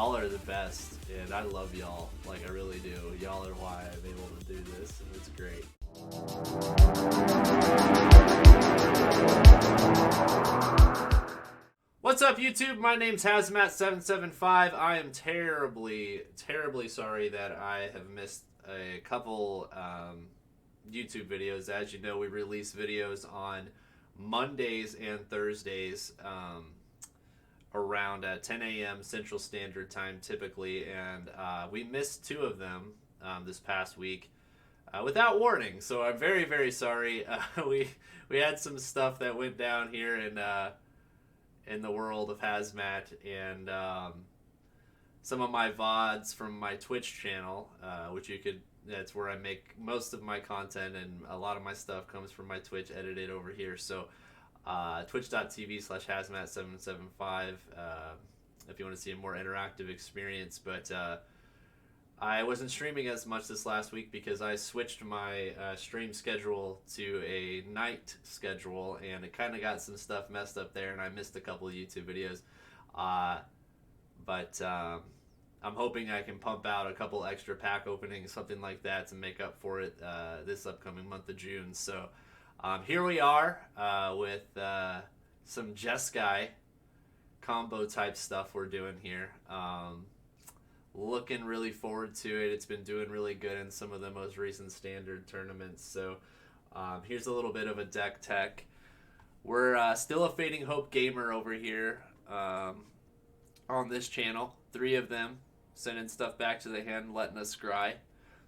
y'all are the best, and I love y'all. Like, I really do. Y'all are why I'm able to do this, and it's great. What's up, YouTube? My name's Hazmat775. I am terribly sorry that I have missed a couple YouTube videos. As you know, we release videos on Mondays and Thursdays around 10 a.m. Central Standard Time typically, and we missed 2 of them this past week without warning. So I'm very sorry. We had some stuff that went down here in the world of Hazmat, and some of my VODs from my Twitch channel, that's where I make most of my content, and a lot of my stuff comes from my Twitch edited over here. So twitch.tv/hazmat775 if you want to see a more interactive experience. But I wasn't streaming as much this last week because I switched my stream schedule to a night schedule, and it kind of got some stuff messed up there, and I missed a couple of YouTube videos. But I'm hoping I can pump out a couple extra pack openings, something like that, to make up for it this upcoming month of June. So here we are with some Jeskai combo type stuff we're doing here. Looking really forward to it. It's been doing really good in some of the most recent standard tournaments. So here's a little bit of a deck tech. We're still a Fading Hope gamer over here on this channel. 3 of them sending stuff back to the hand, letting us scry.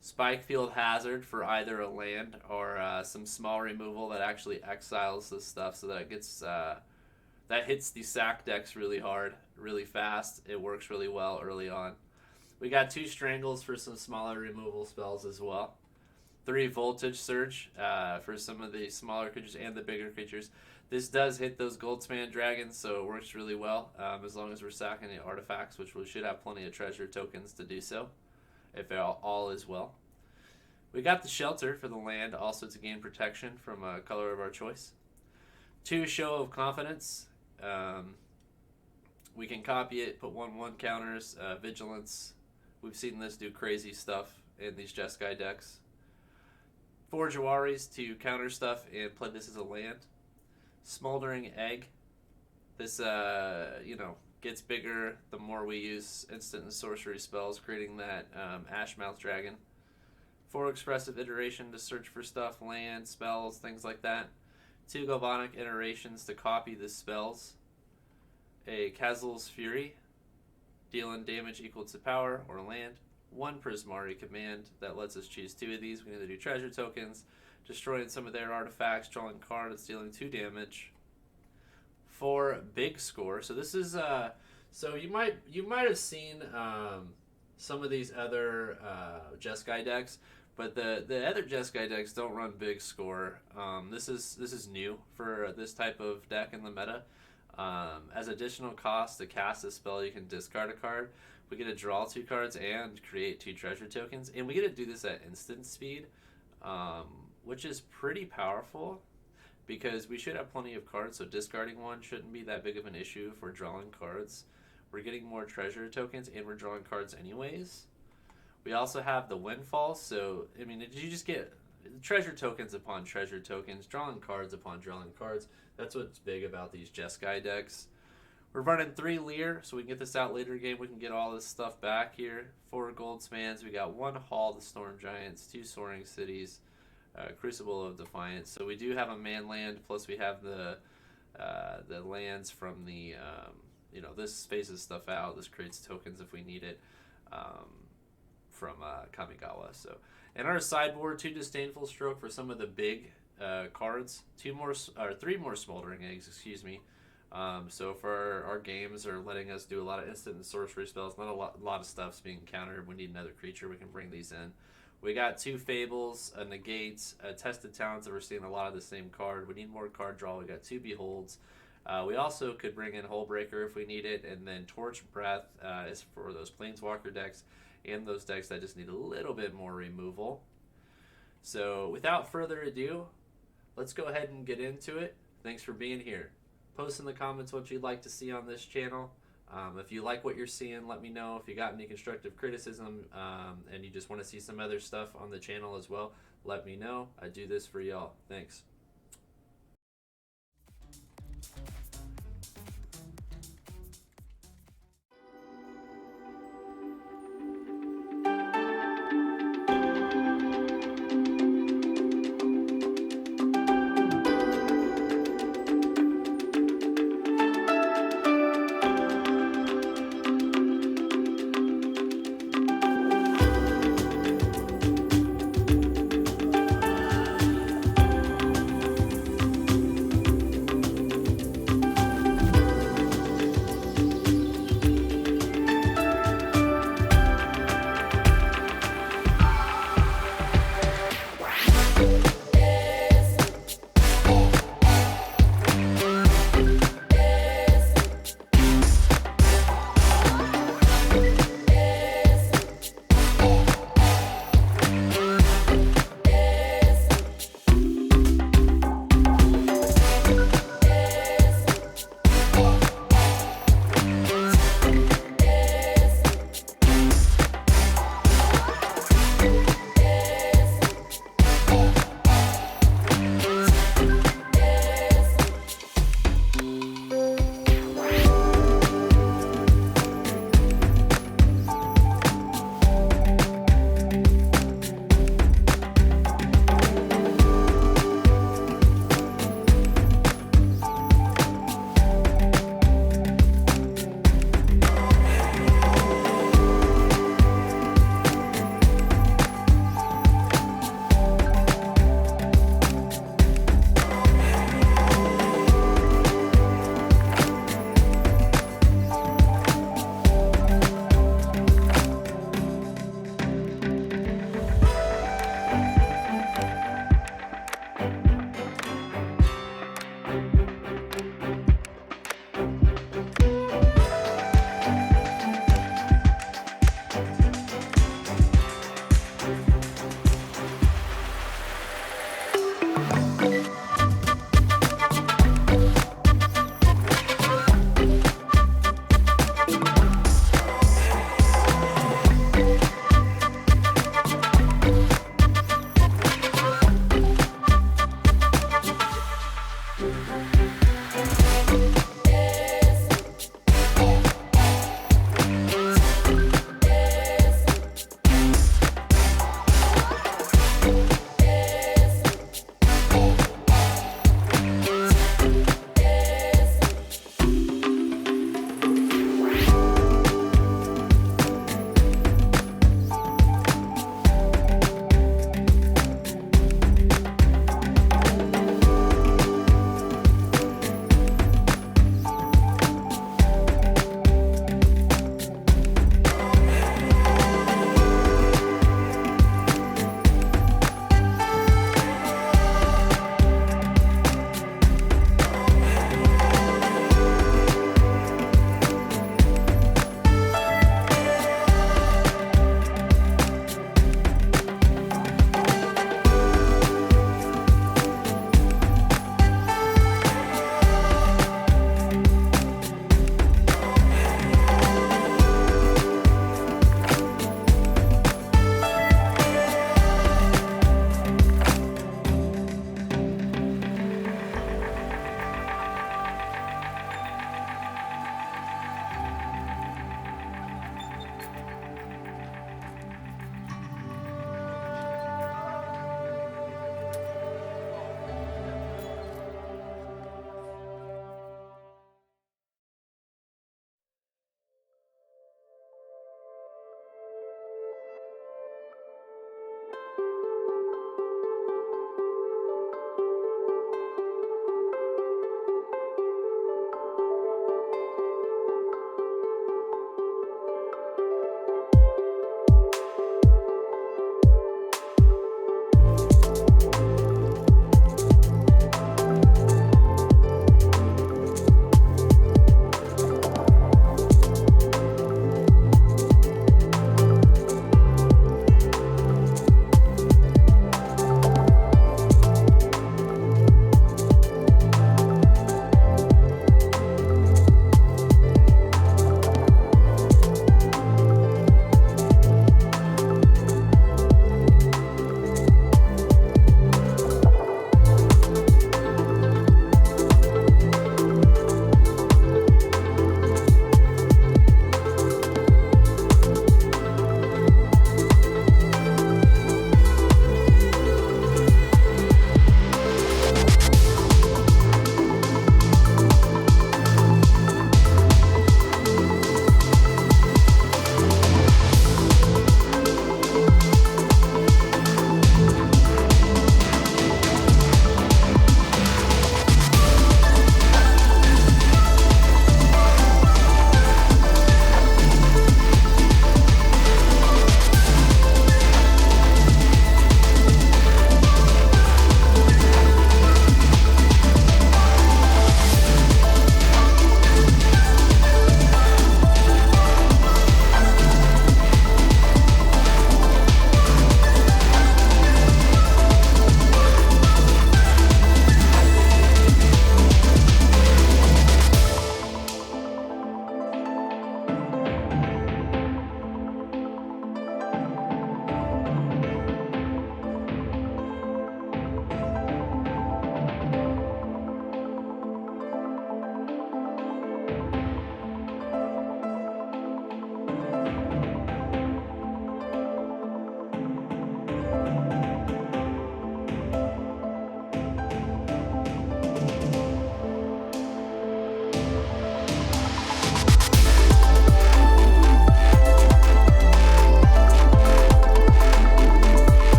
Spikefield Hazard for either a land or some small removal that actually exiles this stuff, so that it gets that hits the sack decks really hard, really fast. It works really well early on. We got 2 Strangles for some smaller removal spells as well. 3 Voltage Surge for some of the smaller creatures and the bigger creatures. This does hit those Goldspan Dragons, so it works really well as long as we're sacking the artifacts, which we should have plenty of treasure tokens to do so, if all is well. We got the Shelter for the land, also to gain protection from a color of our choice. 2 Show of Confidence. We can copy it, put 1/1 counters, Vigilance. We've seen this do crazy stuff in these Jeskai decks. 4 Jwaris to counter stuff and play this as a land. Smoldering Egg. This, gets bigger the more we use instant and sorcery spells, creating that Ashmouth Dragon. 4 Expressive Iteration to search for stuff, land, spells, things like that. 2 Galvanic Iterations to copy the spells. A Kazuul's Fury, dealing damage equal to power or land. 1 Prismari Command that lets us choose 2 of these. We can either do treasure tokens, destroying some of their artifacts, drawing cards, dealing 2 damage. 4 Big Score. So this is so you might have seen some of these other Jeskai decks, but the other Jeskai decks don't run Big Score. This is new for this type of deck in the meta. As additional cost to cast a spell, you can discard a card. We get to draw 2 cards and create 2 treasure tokens, and we get to do this at instant speed, which is pretty powerful because we should have plenty of cards, so discarding 1 shouldn't be that big of an issue for drawing cards. We're getting more treasure tokens, and we're drawing cards anyways. We also have the Windfall, so, I mean, you just get treasure tokens upon treasure tokens, drawing cards upon drawing cards. That's what's big about these Jeskai decks. We're running 3 Lier, so we can get this out later in the game. We can get all this stuff back here. 4 Goldspans. We got 1 Hall, the Storm Giants, 2 Soaring Cities, Crucible of Defiance. So we do have a man land, plus we have the lands from the, this spaces stuff out. This creates tokens if we need it from Kamigawa. So, and our sideboard, 2 Disdainful Stroke for some of the big cards. 3 more Smoldering Eggs, excuse me. So for our games are letting us do a lot of instant and sorcery spells. Not a lot of stuff's being countered. We need another creature. We can bring these in. We got 2 Fables, a Negate, a Tested Talents that we're seeing a lot of the same card. We need more card draw. We got 2 Beholds. We also could bring in Hullbreaker if we need it, and then Torch Breath is for those Planeswalker decks and those decks that just need a little bit more removal. So without further ado, let's go ahead and get into it. Thanks for being here. Post in the comments what you'd like to see on this channel. If you like what you're seeing, let me know. If you got any constructive criticism and you just want to see some other stuff on the channel as well, let me know. I do this for y'all. Thanks.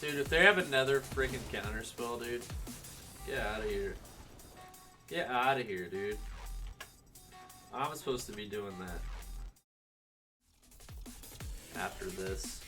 Dude, if they have another freaking counter spell, dude, get out of here. Get out of here, dude. I'm supposed to be doing that after this.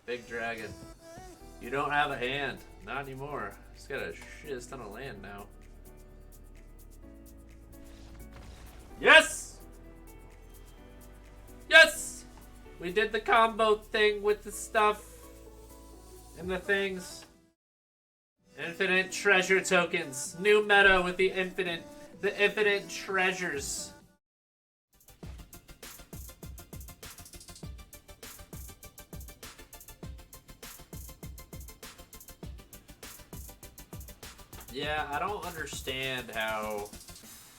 Big dragon. You don't have a hand. Not anymore. He's got a shiz ton of land now. Yes! Yes! We did the combo thing with the stuff and the things. Infinite treasure tokens. New meta with the infinite treasures. Yeah, I don't understand how,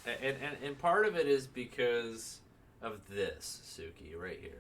and part of it is because of this, Suki, right here.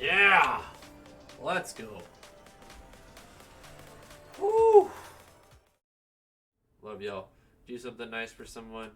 Yeah! Let's go. Woo! Love y'all. Do something nice for someone.